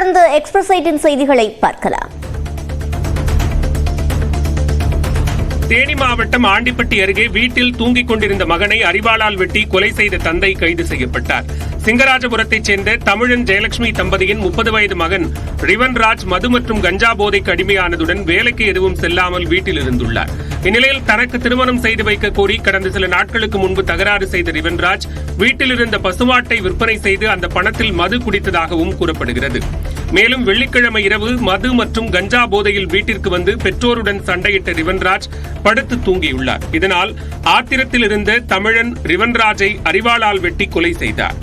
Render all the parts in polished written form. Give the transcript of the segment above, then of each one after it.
தொடர்ந்து எக்ஸ்பிரஸ் 8 செய்திகளை பார்க்கலாம். தேனி மாவட்டம் ஆண்டிப்பட்டி அருகே வீட்டில் தூங்கிக் கொண்டிருந்த மகனை அரிவாளால் வெட்டி கொலை செய்த தந்தை கைது செய்யப்பட்டார். சிங்கராஜபுரத்தைச் சேர்ந்த தமிழன் ஜெயலட்சுமி தம்பதியின் 30 வயது மகன் ரிவன்ராஜ் மது மற்றும் கஞ்சா போதைக்கு அடிமையானதுடன் வேலைக்கு எதுவும் செல்லாமல் வீட்டில் இருந்துள்ளார். இந்நிலையில் தனக்கு திருமணம் செய்து வைக்க கோரி கடந்த சில நாட்களுக்கு முன்பு தகராறு செய்த ரிவன்ராஜ் வீட்டில் இருந்த பசுமாட்டை விற்பனை செய்து அந்த பணத்தில் மது குடித்ததாகவும் கூறப்படுகிறது. மேலும் வெள்ளிக்கிழமை இரவு மது மற்றும் கஞ்சா போதையில் வீட்டிற்கு வந்து பெற்றோருடன் சண்டையிட்ட ரிவன்ராஜ் படுத்து தூங்கியுள்ளார். இதனால் ஆத்திரத்தில் இருந்த தமிழன் ரிவன்ராஜை அரிவாளால் வெட்டி கொலை செய்தார்.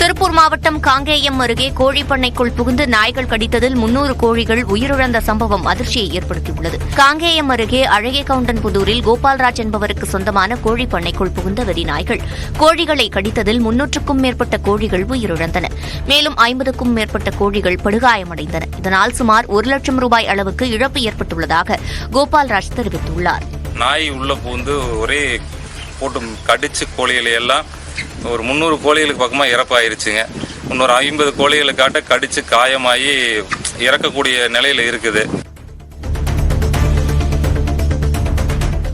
திருப்பூர் மாவட்டம் காங்கேயம் அருகே கோழிப்பண்ணைக்குள் புகுந்து நாய்கள் கடித்ததில் 300 கோழிகள் உயிரிழந்த சம்பவம் அதிர்ச்சியை ஏற்படுத்தியுள்ளது. காங்கேயம் அருகே அழகேகவுண்டன்புதூரில் கோபால்ராஜ் என்பவருக்கு சொந்தமான கோழிப்பண்ணைக்குள் புகுந்த வெறி நாய்கள் கோழிகளை கடித்ததில் 300க்கும் மேற்பட்ட கோழிகள் உயிரிழந்தன. மேலும் 50க்கும் மேற்பட்ட கோழிகள் படுகாயமடைந்தன. இதனால் சுமார் 1 லட்சம் ரூபாய் அளவுக்கு இழப்பு ஏற்பட்டுள்ளதாக கோபால்ராஜ் தெரிவித்துள்ளார். நாய் உள்ள புகுந்து ஒரே போட்டு கடிச்சு கோழிகளை எல்லாம் ஒரு 300 கோழிகளுக்கு பக்கமாக இறப்பாயிருச்சுங்க. இன்னொரு 50 கோழிகளுக்காட்ட கடிச்சு காயமாகி இறக்கக்கூடிய நிலையில் இருக்குது.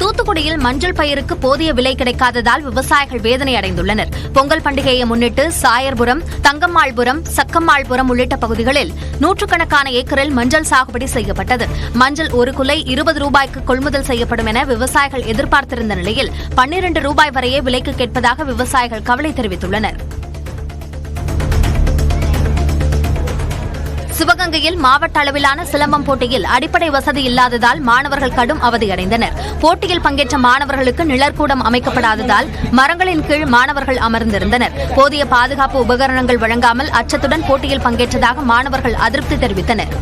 தூத்துக்குடியில் மஞ்சள் பயிருக்கு போதிய விலை கிடைக்காததால் விவசாயிகள் வேதனை அடைந்துள்ளனர். பொங்கல் பண்டிகையை முன்னிட்டு சாயர்புரம், தங்கம்மாள்புரம், சக்கம்மாள்புரம் உள்ளிட்ட பகுதிகளில் நூற்றுக்கணக்கான ஏக்கரில் மஞ்சள் சாகுபடி செய்யப்பட்டது. மஞ்சள் ஒரு குலை 20 ரூபாய்க்கு கொள்முதல் செய்யப்படும் என விவசாயிகள் எதிர்பார்த்திருந்த நிலையில் 12 ரூபாய் வரையே விலைக்கு கேட்பதாக விவசாயிகள் கவலை தெரிவித்துள்ளனர். சிவகங்கையில் மாவட்ட அளவிலான சிலம்பம் போட்டியில் அடிப்படை வசதி இல்லாததால் மாணவர்கள் கடும் அவதியடைந்தனர். போட்டியில் பங்கேற்ற மாணவர்களுக்கு நிழற்கூடம் அமைக்கப்படாததால் மரங்களின் கீழ் மாணவர்கள் அமர்ந்திருந்தனர். போதிய பாதுகாப்பு உபகரணங்கள் வழங்காமல் அச்சத்துடன் போட்டியில் பங்கேற்றதாக மாணவர்கள் அதிருப்தி தெரிவித்தனர்.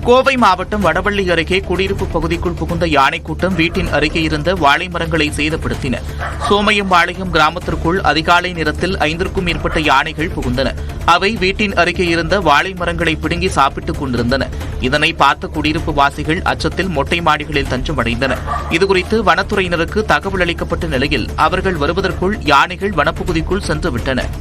கோவை மாவட்டம் வடவள்ளி அருகே குடியிருப்பு பகுதிக்குள் புகுந்த யானை கூட்டம் வீட்டின் அருகே இருந்த வாழை மரங்களை சேதப்படுத்தின. சோமயம்பாளையம் கிராமத்திற்குள் அதிகாலை நேரத்தில் 5க்கும் மேற்பட்ட யானைகள் புகுந்தன. அவை வீட்டின் அருகே இருந்த வாழை மரங்களை பிடுங்கி சாப்பிட்டுக் கொண்டிருந்தன. இதனை பார்த்த குடியிருப்பு வாசிகள் அச்சத்தில் மொட்டை மாடிகளில் தஞ்சமடைந்தனர். இதுகுறித்து வனத்துறையினருக்கு தகவல் அளிக்கப்பட்ட நிலையில் அவர்கள் வருவதற்குள் யானைகள் வனப்பகுதிக்குள் சென்றுவிட்டன.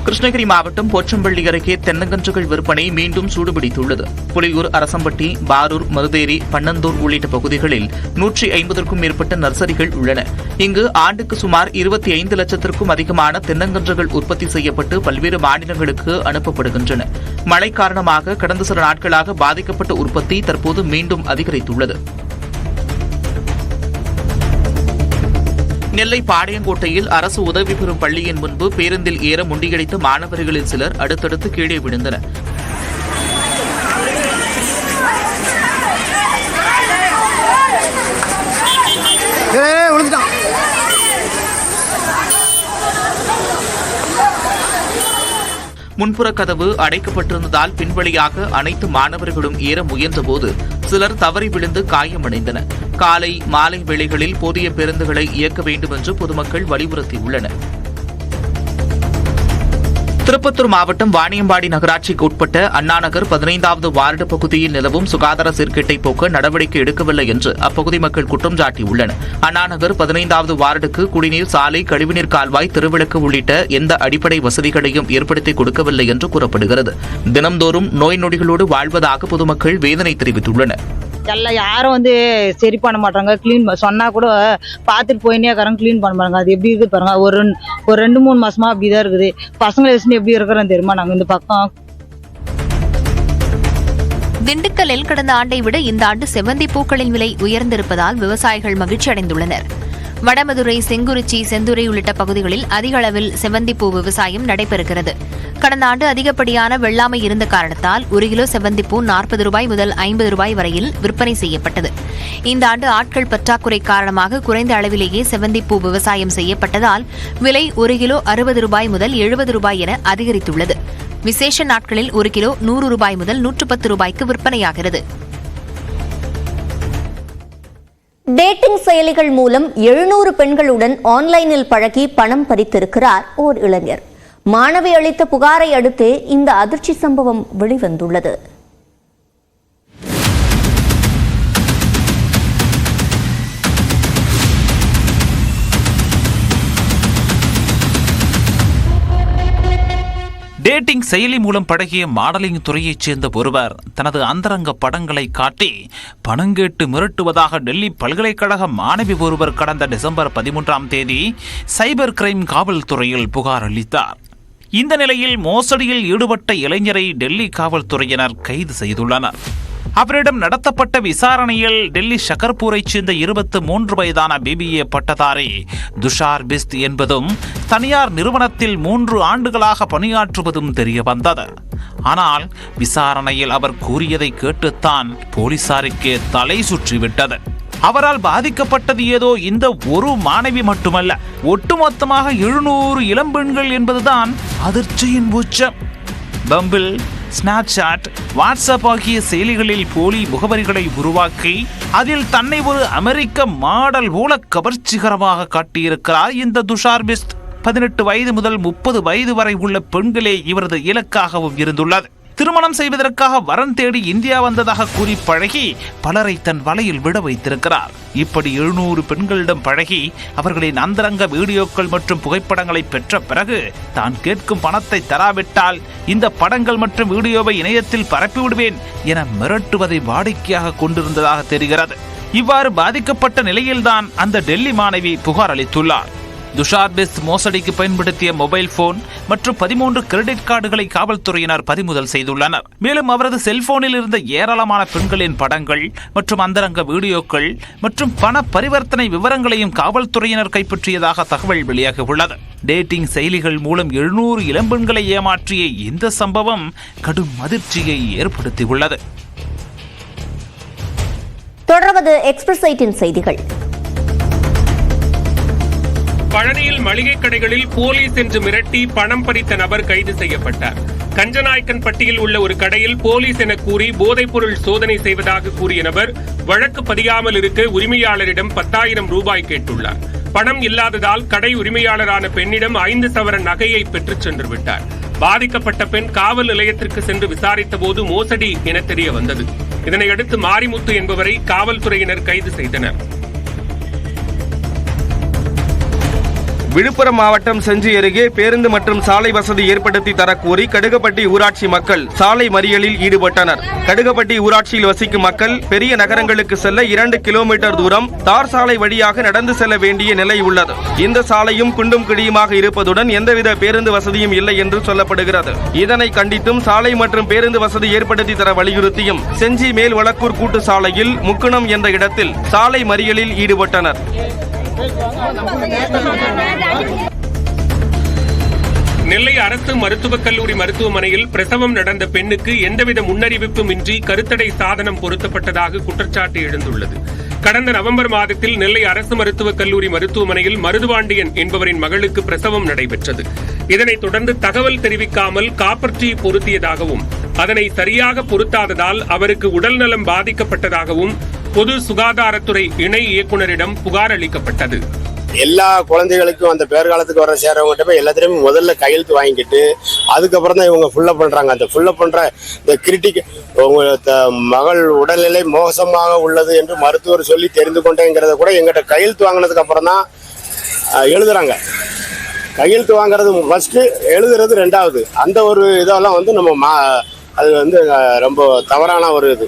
கிருஷ்ணகிரி மாவட்டம் போச்சம்பள்ளி அருகே தென்னங்கன்றுகள் விற்பனை மீண்டும் சூடுபிடித்துள்ளது. புலியூர், அரசம்பட்டி, பாரூர், மருதேரி, பன்னந்தூர் உள்ளிட்ட பகுதிகளில் 150க்கும் மேற்பட்ட நர்சரிகள் உள்ளன. இங்கு ஆண்டுக்கு சுமார் 25 லட்சத்திற்கும் அதிகமான தென்னங்கன்றுகள் உற்பத்தி செய்யப்பட்டு பல்வேறு மாநிலங்களுக்கு அனுப்பப்படுகின்றன. மழை காரணமாக கடந்த சில நாட்களாக பாதிக்கப்பட்ட உற்பத்தி தற்போது மீண்டும் அதிகரித்துள்ளது. நெல்லை பாளையங்கோட்டையில் அரசு உதவி பெறும் பள்ளியின் முன்பு பேருந்தில் ஏற முண்டியடித்த மாணவர்களில் சிலர் அடுத்தடுத்து கீழே விழுந்தனர். முன்புற கதவு அடைக்கப்பட்டிருந்ததால் பின்வழியாக அனைத்து மாணவர்களும் ஏற முயன்றபோது சிலர் தவறி விழுந்து காயமடைந்தனர். காலை, மாலை வேளைகளில் போதிய பேருந்துகளை இயக்க வேண்டும் என்று பொதுமக்கள் வலியுறுத்தியுள்ளனர். திருப்பத்தூர் மாவட்டம் வாணியம்பாடி நகராட்சிக்கு உட்பட்ட அண்ணாநகர் 15வது வார்டு பகுதியில் நிலவும் சுகாதார சீர்கேட்டை போக்க நடவடிக்கை எடுக்கவில்லை என்று அப்பகுதி மக்கள் குற்றம் சாட்டியுள்ளனர். அண்ணாநகர் 15வது வார்டுக்கு குடிநீர், சாலை, கழிவுநீர் கால்வாய், திருவிளக்கு உள்ளிட்ட எந்த அடிப்படை வசதிகளையும் ஏற்படுத்தி கொடுக்கவில்லை என்று கூறப்படுகிறது. தினம்தோறும் நோய் நொடிகளோடு வாழ்வதாக பொதுமக்கள் வேதனை தெரிவித்துள்ளனர். எல்லாம் யாரும் சரி பண்ண மாட்டாங்க. கிளீன் சொன்னா கூட பார்த்துட்டு போயினே இருக்கிறாங்க, கிளீன் பண்ண மாட்டாங்க. அது எப்படி இருக்குது பாருங்க. ஒரு 2-3 மாசமா அப்படிதான் இருக்குது. பசங்களை வச்சுன்னு எப்படி இருக்கிறோம் தெரியுமா? நாங்க இந்த பக்கம் திண்டுக்கல்லில் கடந்த ஆண்டை விட இந்த ஆண்டு செவ்வந்தி பூக்களின் விலை உயர்ந்திருப்பதால் விவசாயிகள் மகிழ்ச்சி அடைந்துள்ளனர். வடமதுரை, செங்குறிச்சி, செந்துறை உள்ளிட்ட பகுதிகளில் அதிக அளவில் செவ்வந்திப்பூ விவசாயம் நடைபெறுகிறது. கடந்த ஆண்டு அதிகப்படியான வெள்ளாமை இருந்த காரணத்தால் 1 கிலோ செவ்வந்திப்பூ 40 ரூபாய் முதல் 50 ரூபாய் வரையில் விற்பனை செய்யப்பட்டது. இந்த ஆண்டு ஆட்கள் பற்றாக்குறை காரணமாக குறைந்த அளவிலேயே செவ்வந்திப்பூ விவசாயம் செய்யப்பட்டதால் விலை 1 கிலோ 60 ரூபாய் முதல் 70 ரூபாய் என அதிகரித்துள்ளது. விசேஷ நாட்களில் 1 கிலோ 100 ரூபாய் முதல் 110 ரூபாய்க்கு விற்பனையாகிறது. டேட்டிங் செயலிகள் மூலம் 700 பெண்களுடன் ஆன்லைனில் பழகி பணம் பறித்திருக்கிறார் ஓர் இளைஞர். மாணவி அளித்த புகாரை அடுத்து இந்த அதிர்ச்சி சம்பவம் வெளிவந்துள்ளது. டேட்டிங் செயலி மூலம் பழகிய மாடலிங் துறையைச் சேர்ந்த ஒருவர் தனது அந்தரங்க படங்களை காட்டி பணம் கேட்டு மிரட்டுவதாக டெல்லி பல்கலைக்கழக மாணவி ஒருவர் கடந்த டிசம்பர் 13ஆம் தேதி சைபர் கிரைம் காவல்துறையில் புகார் அளித்தார். இந்த நிலையில் மோசடியில் ஈடுபட்ட இளைஞரை டெல்லி காவல்துறையினர் கைது செய்துள்ளனர். அவரிடம் நடத்தப்பட்ட விசாரணையில் டெல்லி ஷகர்பூரைச் சேர்ந்த 23 வயதான BBA பட்டதாரி துஷார் பிஸ்த் என்பதும் தனியார் நிறுவனத்தில் 3 ஆண்டுகளாக பணியாற்றுவதும் தெரிய வந்தது. ஆனால் விசாரணையில் அவர் கூறியதை கேட்டுத்தான் போலீசாருக்கே தலை சுற்றிவிட்டது. அவரால் பாதிக்கப்பட்டது ஏதோ இந்த ஒரு மாணவி மட்டுமல்ல, ஒட்டுமொத்தமாக 700 இளம்பெண்கள் என்பதுதான் அதிர்ச்சியின் உச்சம். பம்பிள், ஸ்னாப்சாட், வாட்ஸ்அப் ஆகிய செயலிகளில் போலி முகவரிகளை உருவாக்கி அதில் தன்னை ஒரு அமெரிக்க மாடல் போல கவர்ச்சிகரமாக காட்டியிருக்கிறார் இந்த துஷார் பிஸ்த். 18 வயது முதல் 30 வயது வரை உள்ள பெண்களே இவரது இலக்காகவும் இருந்துள்ளது. திருமணம் செய்வதற்காக வரன் தேடி இந்தியா வந்ததாக கூறி பழகி பலரை தன் வலையில் விட வைத்திருக்கிறார். இப்படி 700 பெண்களிடம் பழகி அவர்களின் அந்தரங்க வீடியோக்கள் மற்றும் புகைப்படங்களை பெற்ற பிறகு தான் கேட்கும் பணத்தை தராவிட்டால் இந்த படங்கள் மற்றும் வீடியோவை இணையத்தில் பரப்பிவிடுவேன் என மிரட்டுவதை வாடிக்கையாக கொண்டிருந்ததாக தெரிகிறது. இவ்வாறு பாதிக்கப்பட்ட நிலையில்தான் அந்த டெல்லி மாணவி புகார் அளித்துள்ளார். துஷார் பிஸ்த் மோசடிக்கு பயன்படுத்திய மொபைல் போன் மற்றும் 13 கிரெடிட் கார்டுகளை காவல்துறையினர் பறிமுதல் செய்துள்ளனர். மேலும் அவரது செல்போனில் இருந்த ஏராளமான பெண்களின் படங்கள் மற்றும் அந்தரங்க வீடியோக்கள் மற்றும் பண பரிவர்த்தனை விவரங்களையும் காவல்துறையினர் கைப்பற்றியதாக தகவல் வெளியாகியுள்ளது. டேட்டிங் செயலிகள் மூலம் 700 இளம்பெண்களை ஏமாற்றிய இந்த சம்பவம் கடும் அதிர்ச்சியை ஏற்படுத்தியுள்ளது. தொடர்வது எக்ஸ்பிரஸ் 8 செய்திகள். பழனியில் மளிகை கடைகளில் போலீஸ் என்று மிரட்டி பணம் பறித்த நபர் கைது செய்யப்பட்டார். கஞ்சநாயக்கன்பட்டியில் உள்ள ஒரு கடையில் போலீஸ் என கூறி போதைப்பொருள் சோதனை செய்வதாக கூறிய நபர் வழக்கு பதியாமல் இருக்க உரிமையாளரிடம் 10,000 ரூபாய் கேட்டுள்ளார். பணம் இல்லாததால் கடை உரிமையாளரான பெண்ணிடம் 5 சவரன் நகையை பெற்றுச் சென்று விட்டார். பாதிக்கப்பட்ட பெண் காவல் நிலையத்திற்கு சென்று விசாரித்த போது மோசடி என தெரிய வந்தது. இதனையடுத்து மாரிமுத்து என்பவரை காவல்துறையினர் கைது செய்தனர். விழுப்புரம் மாவட்டம் செஞ்சி அருகே பேருந்து மற்றும் சாலை வசதி ஏற்படுத்தி தரக்கோரி கடுகப்பட்டி ஊராட்சி மக்கள் சாலை மறியலில் ஈடுபட்டனர். கடுகப்பட்டி ஊராட்சியில் வசிக்கும் மக்கள் பெரிய நகரங்களுக்கு செல்ல 2 கிலோமீட்டர் தூரம் தார் சாலை வழியாக நடந்து செல்ல வேண்டிய நிலை உள்ளது. இந்த சாலையும் குண்டும் கிடியுமாக இருப்பதுடன் எந்தவித பேருந்து வசதியும் இல்லை என்று சொல்லப்படுகிறது. இதனை கண்டித்தும் சாலை மற்றும் பேருந்து வசதி ஏற்படுத்தி தர வலியுறுத்தியும் செஞ்சி மேல் வளக்கூர் கூட்டு சாலையில் முக்குணம் என்ற இடத்தில் சாலை மறியலில் ஈடுபட்டனர். நெல்லை அரசு மருத்துவக் கல்லூரி மருத்துவமனையில் பிரசவம் நடந்த பெண்ணுக்கு எந்தவித முன்னறிவிப்பும் இன்றி கருத்தடை சாதனம் பொருத்தப்பட்டதாக குற்றச்சாட்டு எழுந்துள்ளது. கடந்த நவம்பர் மாதத்தில் நெல்லை அரசு மருத்துவக் கல்லூரி மருத்துவமனையில் மருதுபாண்டியன் என்பவரின் மகளுக்கு பிரசவம் நடைபெற்றது. இதனைத் தொடர்ந்து தகவல் தெரிவிக்காமல் காப்பர்டி பொருத்தியதாகவும் அதனை சரியாக பொருத்தாததால் அவருக்கு உடல்நலம் பாதிக்கப்பட்டதாகவும் பொது சுகாதாரத்துறை இணை இயக்குநரிடம் புகார் அளிக்கப்பட்டது. எல்லா குழந்தைகளுக்கும் அந்த பேர்காலத்துக்கு வர சேர்றவங்ககிட்ட போய் எல்லாத்திலையும் முதல்ல கையெழுத்து வாங்கிட்டு அதுக்கப்புறம் தான் இவங்க ஃபுல்லப் பண்றாங்க. அந்த ஃபுல்லப் பண்ற இந்த கிரிட்டிக் உங்க மகள் உடல்நிலை மோசமாக உள்ளது என்று மருத்துவர் சொல்லி தெரிந்து கொண்டேங்கிறத கூட எங்கிட்ட கையெழுத்து வாங்கினதுக்கு அப்புறம் தான் எழுதுறாங்க. கையெழுத்து வாங்குறது ஃபர்ஸ்ட், எழுதுறது ரெண்டாவது. அந்த ஒரு இதெல்லாம் வந்து நம்ம அது வந்து ரொம்ப தவறான ஒரு இது.